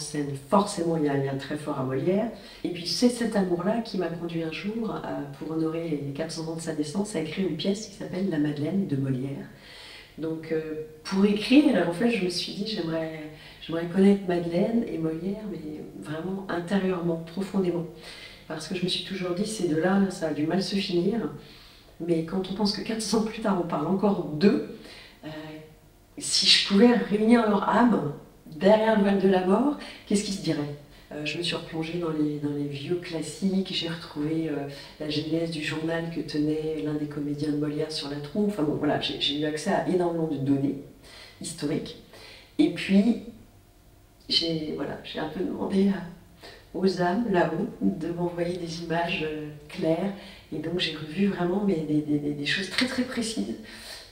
scène, forcément il y a un lien très fort à Molière. Et puis c'est cet amour-là qui m'a conduit un jour, pour honorer les 400 ans de sa naissance, à écrire une pièce qui s'appelle La Madeleine de Molière. Donc pour écrire, en fait, je me suis dit j'aimerais connaître Madeleine et Molière, mais vraiment intérieurement, profondément. Parce que je me suis toujours dit, ces deux-là, ça a du mal se finir. Mais quand on pense que 400 ans plus tard, on parle encore d'eux, si je pouvais réunir leur âme derrière le voile de la mort, qu'est-ce qui se dirait? Je me suis replongée dans les vieux classiques, j'ai retrouvé la genèse du journal que tenait l'un des comédiens de Molière sur la trompe. Enfin bon, voilà, j'ai eu accès à énormément de données historiques. Et puis, j'ai un peu demandé aux âmes là-haut de m'envoyer des images claires. Et donc j'ai revu vraiment des choses très très précises.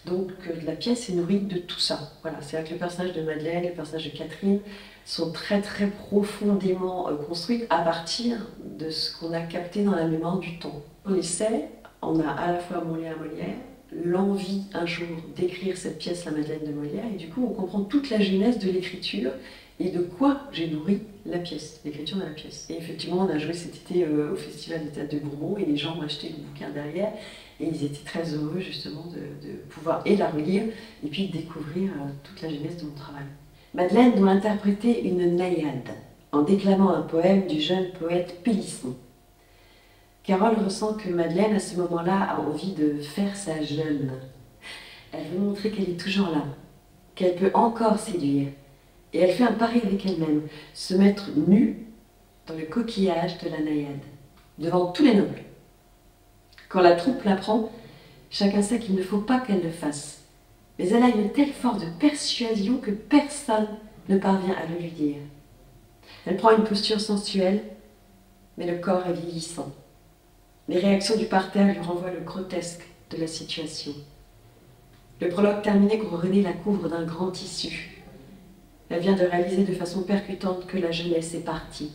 Donc la pièce est nourrie de tout ça. Voilà, c'est vrai que le personnage de Madeleine, le personnage de Catherine sont très très profondément construits à partir de ce qu'on a capté dans la mémoire du temps. On essaie, on a à la fois Molière, l'envie un jour d'écrire cette pièce, La Madeleine de Molière, et du coup on comprend toute la genèse de l'écriture et de quoi j'ai nourri la pièce, l'écriture de la pièce. Et effectivement, on a joué cet été au Festival des Théâtres de Bourbon et les gens ont acheté le bouquin derrière et ils étaient très heureux justement de pouvoir la relire et puis découvrir toute la genèse de mon travail. Madeleine doit interpréter une naïade en déclamant un poème du jeune poète Pélisson. Carole ressent que Madeleine, à ce moment-là, a envie de faire sa jeune. Elle veut montrer qu'elle est toujours là, qu'elle peut encore séduire. Et elle fait un pari avec elle-même, se mettre nue dans le coquillage de la naïade, devant tous les nobles. Quand la troupe l'apprend, chacun sait qu'il ne faut pas qu'elle le fasse. Mais elle a une telle force de persuasion que personne ne parvient à le lui dire. Elle prend une posture sensuelle, mais le corps est vieillissant. Les réactions du parterre lui renvoient le grotesque de la situation. Le prologue terminé, René la couvre d'un grand tissu. Elle vient de réaliser de façon percutante que la jeunesse est partie.